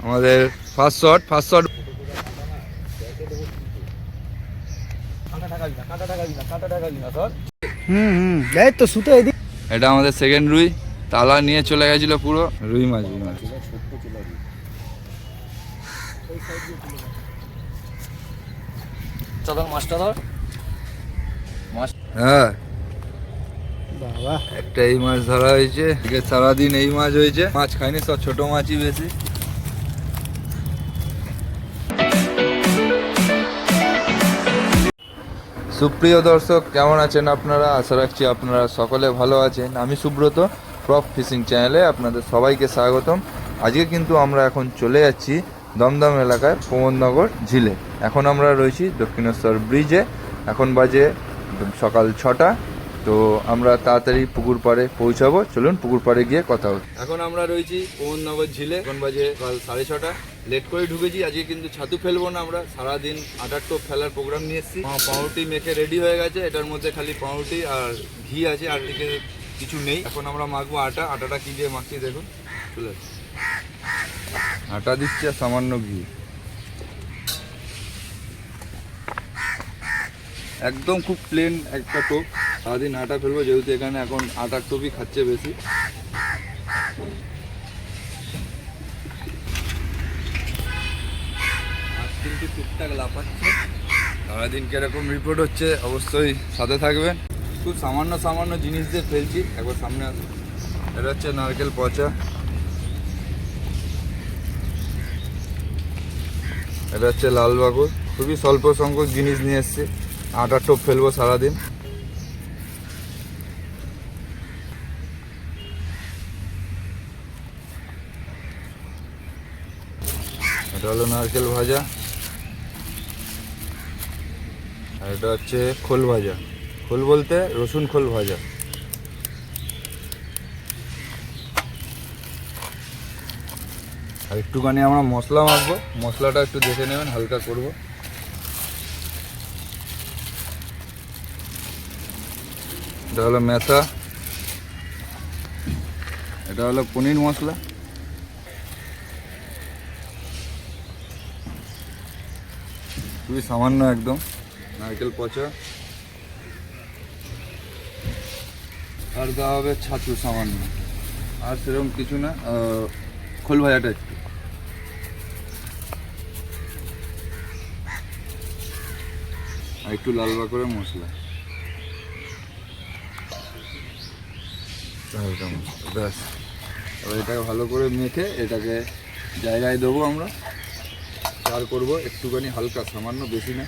আমাদের first shot এটা আমাদের সেকেন্ড রুই। তালা নিয়ে চলে গেছিল পুরো। রুই মাছ মাছটা ধর। হ্যাঁ একটা এই মাছ ধরা হয়েছে। সারাদিন এই মাছ হয়েছে। মাছ খাইনি, সব ছোট মাছই বেশি। সুপ্রিয় দর্শক, কেমন আছেন আপনারা? আশা রাখছি আপনারা সকলে ভালো আছেন। আমি সুব্রত, প্রফ ফিশিং চ্যানেলে আপনাদের সবাইকে স্বাগতম। আজকে কিন্তু আমরা এখন চলে যাচ্ছি দমদম এলাকায় প্রমোদনগর ঝিলে। এখন আমরা রয়েছি দক্ষিণেশ্বর ব্রিজে। এখন বাজে সকাল 6টা। তো আমরা তাড়াতাড়ি পুকুর পাড়ে পৌঁছাবো। চলুন পুকুর পাড়ে গিয়ে কথা হচ্ছে। এখন আমরা রয়েছি প্রমোদনগর ঝিলে। এখন বাজে সকাল 6:30। লেট করে ঢুকেছি। আজকে কিন্তু ছাতু ফেলবো না, আমরা সারাদিন আটার টোপ ফেলার প্রোগ্রাম নিয়ে এসেছি। পাউরুটি মেখে রেডি হয়ে গেছে। এটার মধ্যে খালি পাউরুটি আর ঘি আছে, আর দিকে কিছু নেই। এখন আমরা মাখবো আটাটা কি দিয়ে মাখছি দেখুন। চলে আটা দিচ্ছে আর সামান্য ঘি। একদম খুব প্লেন একটা টোপ। সারাদিন আটা ফেলবো, যেহেতু এখানে এখন আটার টোপই খাচ্ছে বেশি। কিন্তু টুকটাক লাফাচ্ছে। সারাদিন কিরকম রিপোর্ট হচ্ছে অবশ্যই সাথে থাকবেন। খুব সামান্য জিনিস দিয়ে ফেলছি। একবার সামনে আসুন। এটা হচ্ছে নারকেল পচা, এটা হচ্ছে লাল বাকুর। খুবই স্বল্প সংখ্যক জিনিস নিয়ে এসছি। আটার টোপ ফেলবো সারাদিন। এটা হলো নারকেল ভাজা, আর এটা হচ্ছে খোল ভাজা। খোল বলতে রসুন খোল ভাজা। আর একটুখানি আমরা মশলা মাখবো। মশলাটা একটু দেখে নেবেন, হালকা করব। এটা হলো মেথা, এটা হলো পনির মশলা, খুবই সামান্য একদম। নারকেল পচা, আর দেওয়া হবে ছাতু সামান্য। আর সেরকম কিছু না। খোল ভাজাটা একটু, আর একটু লাল করে মশলা, ব্যাস। এবার এটাকে ভালো করে মেখে এটাকে জায়গায় দেবো আমরা। চার করবো একটুখানি হালকা, সামান্য, বেশি না।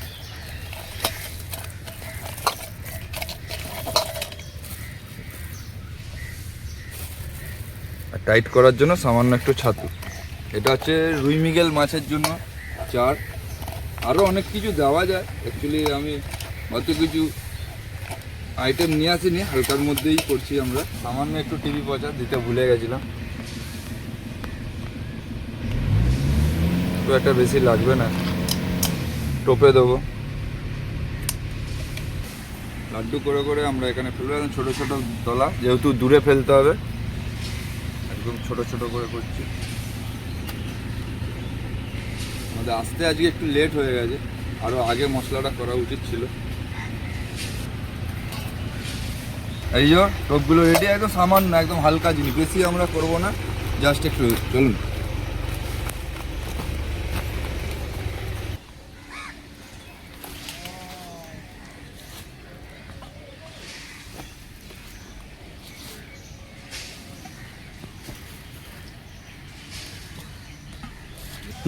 আর টাইট করার জন্য সামান্য একটু ছাতু। এটা হচ্ছে রুই মৃগেল মাছের জন্য চার। আরও অনেক কিছু দেওয়া যায়। অ্যাকচুয়ালি আমি অত কিছু আইটেম নিয়ে আসিনি, হালকার মধ্যেই করছি আমরা। সামান্য একটু টিভি পচা দিতে ভুলে গেছিলাম। খুব একটা বেশি লাগবে না, টোপে দেবো। লাড্ডু করে আমরা এখানে ফেলবো। একদম ছোটো ছোটো দলা, যেহেতু দূরে ফেলতে হবে, একদম ছোট করে করছি। আমাদের আসতে আজকে একটু লেট হয়ে গেছে, আরও আগে মশলাটা করা উচিত ছিল। এই যে টোপগুলো রেডি। একদম সামান্য, একদম হালকা জিনিস, বেশি আমরা করবো না, জাস্ট একটু। চলুন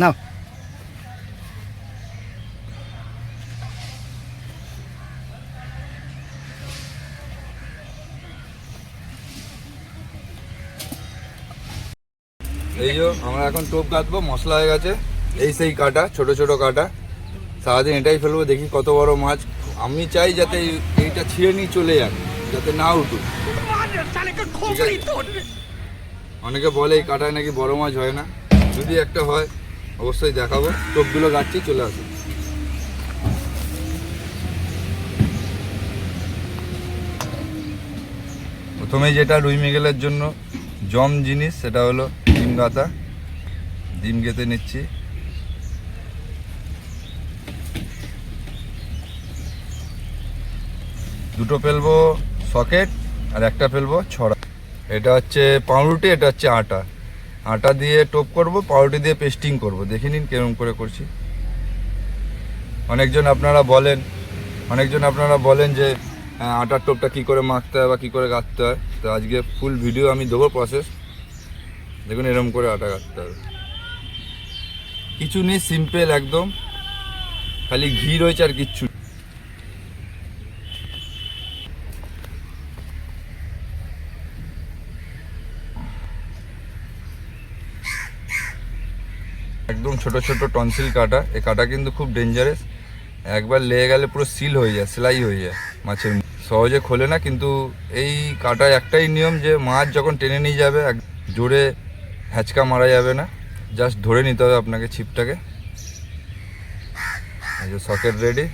নাও। এই যে আমরা এখন টোপ কাটবো। মশলা হয়ে গেছে। এই সেই কাটা, ছোট কাটা। সারাদিন এটাই ফেলবো, দেখি কত বড় মাছ। আমি চাই যাতে এইটা ছিঁড়ে নিয়ে চলে যাক, যাতে না উঠুক। অনেকে বলে এই কাটায় নাকি বড় মাছ হয় না। যদি একটা হয় অবশ্যই দেখাবো। টোপগুলো গাচ্ছি, চলে আসুন। প্রথমে যেটা রুই মৃগেলের জন্য জম জিনিস সেটা হলো ডিম গাঁথা। ডিম গেঁথে নিচ্ছি। দুটো ফেলবো সকেট আর একটা ফেলবো ছড়া। এটা হচ্ছে পাউরুটি, এটা হচ্ছে আটা। আটা দিয়ে টোপ করব, পাউরুটি দিয়ে পেস্টিং করব। দেখে নিন কেরম করে করছি। অনেকজন আপনারা বলেন যে আটার টোপটা কী করে মাখতে হয় বা কী করে গাঁথতে হয়। তো আজকে ফুল ভিডিও আমি দেবো প্রসেস। দেখুন এরকম করে আটা গাঁথতে হবে। কিছু নেই, সিম্পল একদম, খালি ঘি রয়েছে আর কিচ্ছু। একদম ছোট ছোট টনসিল কাটা। এই কাটা কিন্তু খুব ডেঞ্জারাস। একবার লেগে গেলে পুরো সিল হয়ে যায়, সেলাই হয়ে যায় মাছের। সহজে খোলে না, কিন্তু এই কাটায় একটাই নিয়ম যে মাছ যখন টেনে নিয়ে যাবে জোরে হ্যাচকা মারা যাবে না, জাস্ট ধরে নিতে হবে আপনাকে ছিপটাকে। এই যে সকেট রেডি।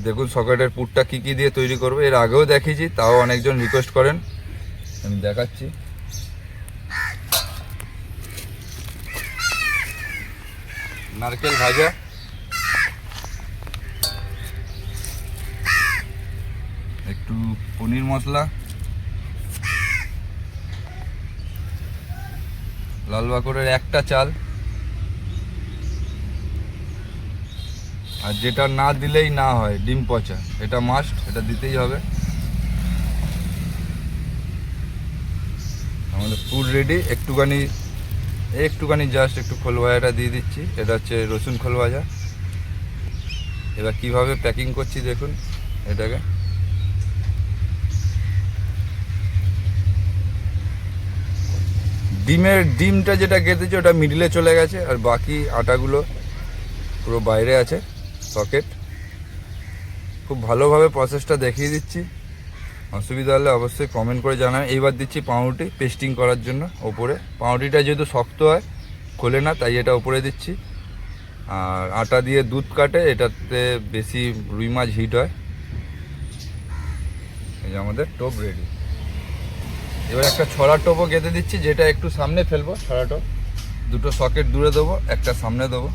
দেখুন সকেটের পুরটা কী কী দিয়ে তৈরি করবো, এর আগেও দেখিয়েছি, তাও অনেকজন রিকোয়েস্ট করেন, আমি দেখাচ্ছি। নারকেল ভাজা, একটু পনির মশলা, লাল বাকরের একটা চাল, আর যেটা না দিলেই না হয় ডিম পচা, এটা মাস্ট, এটা দিতেই হবে। আমাদের ফুড রেডি। একটুখানি জাস্ট একটু খোল ভাজাটা দিয়ে দিচ্ছি। এটা হচ্ছে রসুন খোল ভাজা। এবার কিভাবে প্যাকিং করছি দেখুন এটাকে। ডিমটা যেটা গেঁথেছে ওটা মিডিলে চলে গেছে, আর বাকি আটাগুলো পুরো বাইরে আছে সকেট। খুব ভালোভাবে প্রসেসটা দেখিয়ে দিচ্ছি, অসুবিধা হলে অবশ্যই কমেন্ট করে জানাবেন। এইবার দিচ্ছি পাউরুটি পেস্টিং করার জন্য ওপরে। পাউরুটিটা যেহেতু শক্ত হয়, খোলে না, তাই এটা ওপরে দিচ্ছি। আর আটা দিয়ে দুধ কাটে, এটাতে বেশি রুই মাছ হিট হয়। এই যে আমাদের টোপ রেডি। এবার একটা ছড়া টোপও গেঁথে দিচ্ছি, যেটা একটু সামনে ফেলবো। ছড়া টোপ দুটো সকেট দূরে দেবো, একটা সামনে দেবো।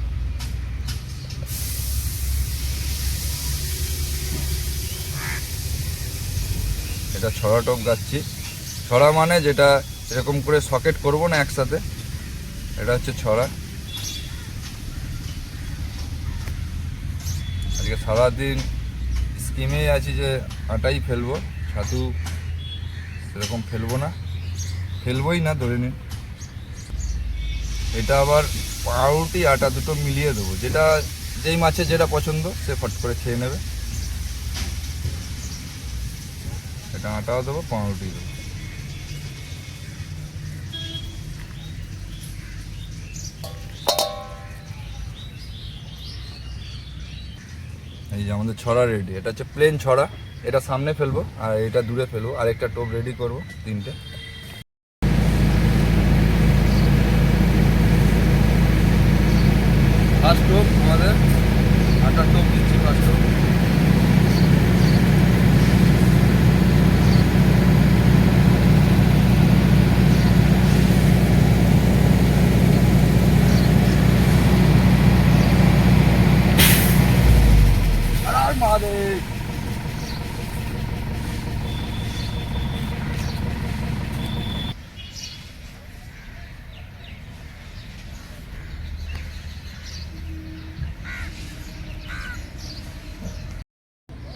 এটা ছড়া টোপ গাচ্ছি। ছড়া মানে যেটা এরকম করে সকেট করব না একসাথে, এটা হচ্ছে ছড়া। আজকে সারাদিন স্কিমেই আছি যে আটাই ফেলবো, ছাতু সেরকম ফেলবোই না ধরে নিন। এটা আবার পাউরুটি আটা দুটো মিলিয়ে দেবো, যেই মাছের যেটা পছন্দ সে ফট করে খেয়ে নেবে। এটা আটাও দেবো, পাউরুটি দেবো। এই যে আমাদের ছড়া রেডি। এটা হচ্ছে প্লেন ছড়া, এটা সামনে ফেলবো আর এটা দূরে ফেলবো। আর একটা টোপ রেডি করবো, তিনটে। ফার্স্ট টোপ আমাদের আটার টোপ দিচ্ছি। ফার্স্ট টোপ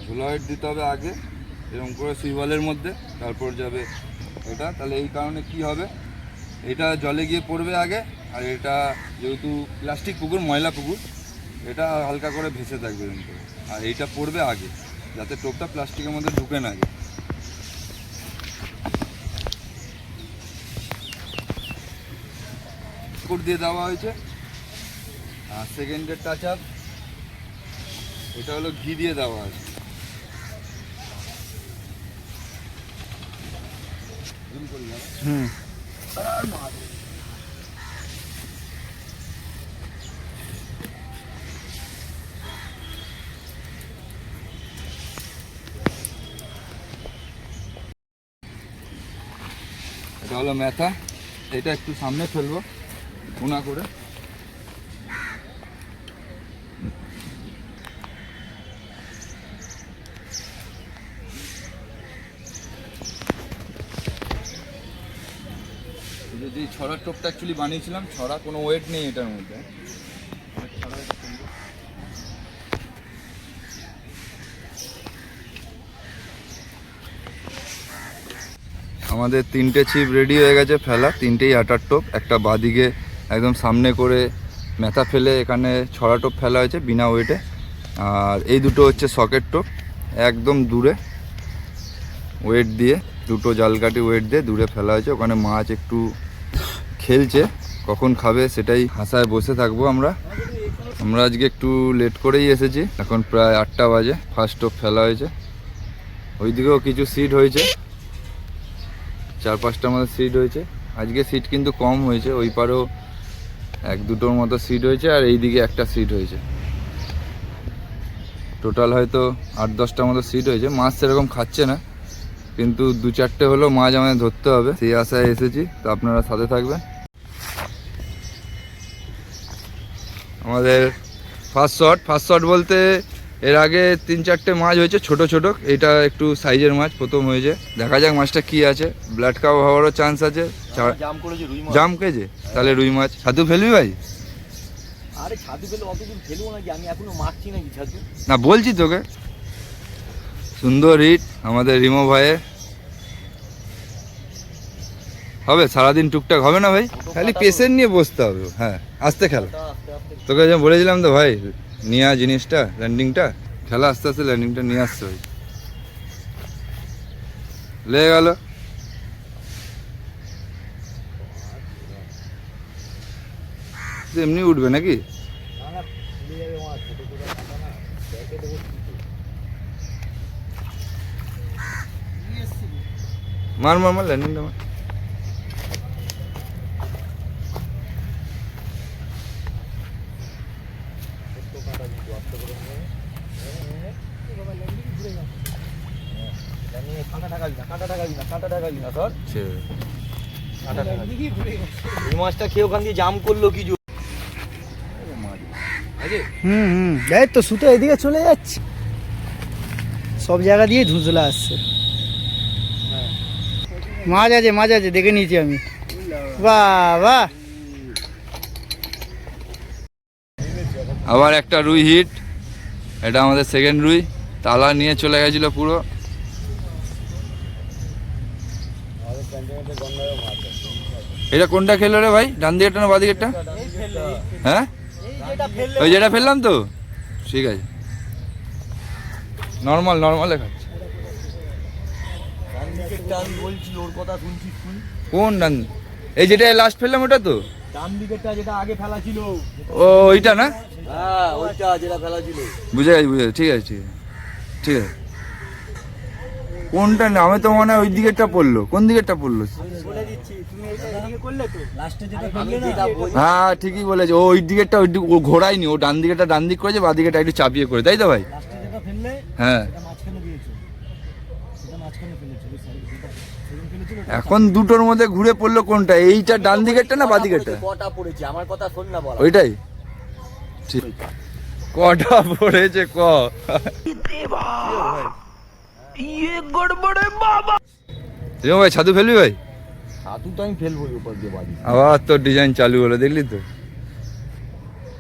ঝোলা হাইট দিতে হবে আগে, এরকম করে সুইবলের মধ্যে, তারপর যাবে এটা। তাহলে এই কারণে কি হবে, এটা জলে গিয়ে পড়বে আগে, আর এটা যেহেতু প্লাস্টিক পুকুর, ময়লা পুকুর, এটা হালকা করে ভেসে থাকবে এরকম করে। আর এইটা পড়বে আগে, যাতে টোপটা প্লাস্টিকের মধ্যে ঢুকে না যায়। কোট দিয়ে দেওয়া হয়েছে। আর সেকেন্ডের টাচ আপ এটা হলো ঘি দিয়ে দেওয়া আছে। এটা হলো ম্যাথা, এটা একটু সামনে ফেলবো উনা করে। যদি ছড়ার টোপটা অ্যাকচুয়ালি বানিয়েছিলাম, ছড়া কোনো ওয়েট নেই এটার মধ্যে। আমাদের 3টে ছিপ রেডি হয়ে গেছে ফেলা, 3টেই আটার টোপ। একটা বাদিকে একদম সামনে করে মেথা ফেলে এখানে ছড়া টোপ ফেলা হয়েছে বিনা ওয়েটে, আর এই দুটো হচ্ছে সকেট টোপ একদম দূরে ওয়েট দিয়ে, দুটো জালকাঠি ওয়েট দিয়ে দূরে ফেলা হয়েছে। ওখানে মাছ একটু খেলছে, কখন খাবে সেটাই হাসায় বসে থাকবো আমরা। আজকে একটু লেট করেই এসেছি, এখন প্রায় 8টা বাজে। ফার্স্ট টোপ ফেলা হয়েছে, ওইদিকেও কিছু সিট হয়েছে, 4-5টার মতো সিট হয়েছে। আজকে সিট কিন্তু কম হয়েছে, ওই পারেও 1-2টোর মতো সিট হয়েছে, আর এইদিকে একটা সিট হয়েছে। টোটাল হয়তো 8-10টার মতো সিট হয়েছে। মাছ সেরকম খাচ্ছে না, কিন্তু 2-4টে হলো মাছ আমাদের ধরতে হবে, সেই আশায় এসেছি। তো আপনারা সাথে থাকবেন। আমাদের ফার্স্ট শট বলতে এর আগে 3-4টে মাছ হয়েছে ছোট ছোট, এটা একটু সাইজের মাছ প্রথম হয়েছে। দেখা যাক মাছটা কি আছে, ব্লাড কাপ হওয়ারও চান্স আছে। জাম কেজে তাহলে রুই মাছ। ছাতু ফেলবি ভাই? আরে ছাতু ফেলে অতদূর ফেলবো নাকি, আমি এখনো মারছি নাকি ছাতু? না বলছি তোকে, সুন্দর হিট আমাদের রিমো ভাইয়ের। হবে সারাদিন টুকটাক হবে না ভাই, খালি পেশেন্ট নিয়ে বসতে হবে। হ্যাঁ আস্তে খেলা, তোকে যেমন বলেছিলাম তো ভাই, নিয়ে জিনিসটা ল্যান্ডিংটা খেলা আস্তে আস্তে ল্যান্ডিংটা নিয়ে আসতে হয়। লেগে গেল, এমনি উঠবে নাকি? মার মার মার ল্যান্ডিংটা মার। এই মাছটা খেয়ে ওখান দিয়ে জাম করলো কি? এই তো সুতো এদিকে চলে যাচ্ছে, সব জায়গা দিয়ে ধুঁচলা আসছে। মাছ আছে দেখে নিয়েছি আমি। বাহ বাহ, আবার একটা রুই হিট, এটা আমাদের সেকেন্ড রুই। তালা নিয়ে চলে গেছিল পুরো। এটা কোনটা খেলো রে ভাই, ডান দিকেরটা না বাঁ দিকেরটা? হ্যাঁ ওই যেটা ফেললাম তো, ঠিক আছে। নর্মালে খাচ্ছে। বলছি ওর কথা শুনছিস তুই? কোন ডান? এই যেটা লাস্ট ফেললাম ওটা তো? ডান দিকেরটা যেটা আগে ফেলা ছিল। ও ওইটা না? হ্যাঁ ওইটা যেটা ফেলা ছিল। বুঝে গেছি, ঠিক আছে ঠিক আছে। কোনটা না, আমি তো মনে হয় ওই দিকেরটা পড়লো। কোন দিকেরটা পড়লো? বলে দিচ্ছি, তুমি এইটা এদিকে করলে তো লাস্টে যেটা আমি ফেললে যেটা না। বলছি হ্যাঁ ঠিকই বলেছে, ও ওই দিকেরটা ও ঘোরায়নি, ও ডান দিকেরটা ডান দিক করেছে, বাঁ দিকেরটা একটু চাপিয়ে করে, তাই তো ভাই? লাস্টে যেটা ফেললে হ্যাঁ এটা মাঝখানে দিয়েছো, এটা মাঝখানে ফেলেছো, ওই সাইড যেটা সেদিন ফেলেছিল ওটা। এখন দুটোর মধ্যে ঘুরে পড়লো কোনটা, এইটা ডান দিকেরটা না বাঁ দিকেরটা? কটা পড়েছে আমার কথা শোন না বলা। ওইটাই ঠিক। কটা পড়েছে ক? রিমো ভাই ছাতু ফেলবি ভাই? ছাতু তো আমি ফেলবোই উপর দিয়ে বাড়ি। আবার তোর ডিজাইন চালু হলো, দেখলি তো?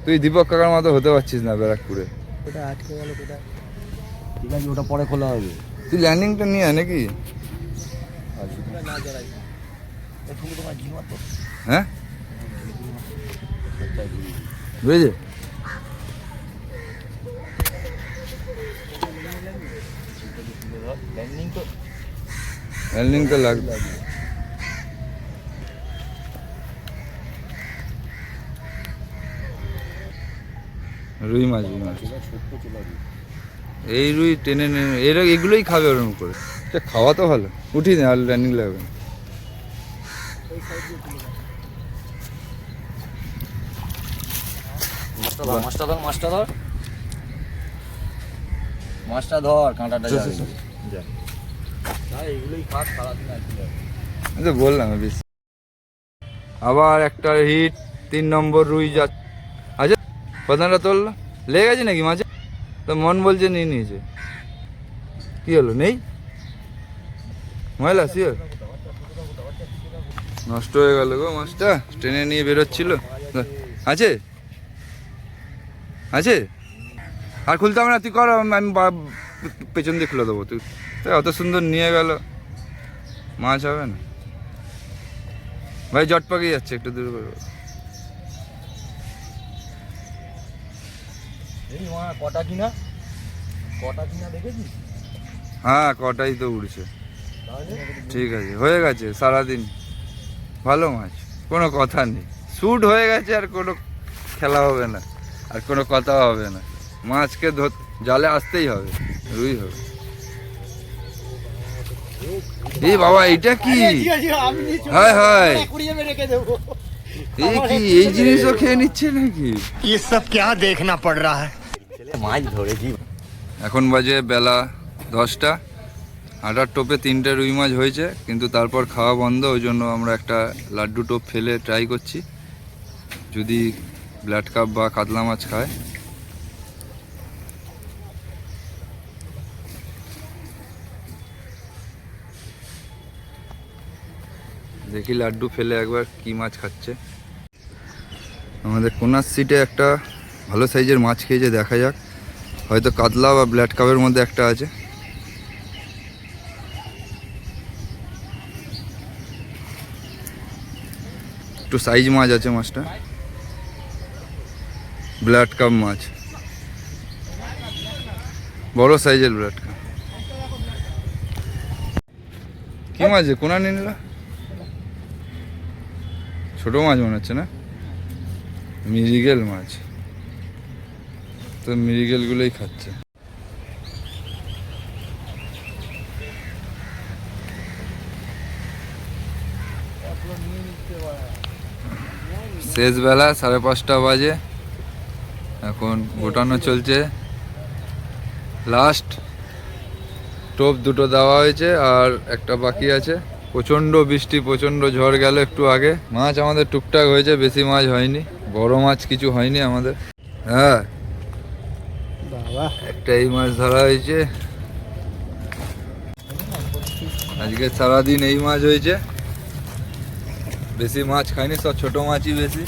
তুই দীপক কাকার মতো হতে পারছিস না ব্যারাকপুরে। ওটা আটকে গেল কোথায়? ঠিক আছে ওটা পরে খোলা হবে। তুই ল্যান্ডিংটা নিয়ে আয় নাকি? হ্যাঁ বুঝেছে? ল্যান্ডিং তো লাগবে। রুই মাছ এই রুই টেনে এগুলোই খাবে ওরকম করে। খাওয়া তো ভালো, উঠি না আর ল্যান্ডিং লাগবে না। মাছটা ধর কাঁটাটা। এগুলোই খাস সারাদিন আর কি। আমি তো বললাম বেশি। আবার একটা হিট, 3 নম্বর রুই যাচ্ছে। আচ্ছা প্রধানটা তোললো, লেগে গেছে নাকি মাঝে? তো মন বলছে নিয়ে নিয়েছে। কি হলো, নেই ময়লা? শিওর নষ্ট হয়ে গেল গো মাছটা, ট্রেনে নিয়ে বেরোচ্ছিল। আছে আছে আর খুলতে হবে না, তুই কর, আমি পেছন দিয়ে খুলে দেবো। তুই অত সুন্দর নিয়ে গেল, মাছ হবে না ভাই? জট পাকিয়ে যাচ্ছে, একটু দূর করে। এই মা কটা কিনা দেখেছিস? হ্যাঁ কটাই তো উড়ছে। তাহলে ঠিক আছে, হয়ে গেছে সারাদিন ভালো মাছ, কোনো কথা নেই। শ্যুট হয়ে গেছে, আর কোনো খেলা হবে না, আর কোনো কথা হবে না। মাছকে জালে আসতেই হবে, রুই হবে। এই বাবা এইটা কি? হায় হায়, এই কি এই জিনিসও খেয়ে নিচ্ছে নাকি? ये सब क्या देखना पड़ रहा है। ছেলে মাছ ধরেছি। এখন বাজে বেলা 10টা। আটার টোপে 3টে রুই মাছ হয়েছে, কিন্তু তারপর খাওয়া বন্ধ, ওই জন্য আমরা একটা লাড্ডু টোপ ফেলে ট্রাই করছি, যদি ব্ল্যাড কাপ বা কাতলা মাছ খায়। দেখি লাড্ডু ফেলে একবার কি মাছ খাচ্ছে। আমাদের কোনার সিটে একটা ভালো সাইজের মাছ খেয়েছে, দেখা যাক, হয়তো কাতলা বা ব্ল্যাড কাপের মধ্যে একটা আছে। একটু সাইজ মাছ আছে মাছটা, ব্ল্যাড কাপ মাছ, বড় সাইজের ব্ল্যাড কাপ। কি মাছ কোনা নিয়ে নিল? ছোট মাছ মনে হচ্ছে না? মিরিগেল মাছ, তো মিরিগেলগুলোই খাচ্ছে। শেষ বেলা 5:30 বাজে, এখন গোটানো চলছে। লাস্ট টোপ দুটো দেওয়া হয়েছে, আর একটা বাকি আছে। প্রচণ্ড বৃষ্টি, প্রচণ্ড ঝড় গেল একটু আগে। মাছ আমাদের টুকটাক হয়েছে, বেশি মাছ হয়নি, বড় মাছ কিছু হয়নি আমাদের। হ্যাঁ বাবা, একটা এই মাছ ধরা হয়েছে আজকে, সারাদিন এই মাছ হয়েছে। বেশি মাছ খাইনি, সব ছোট মাছই বেশি।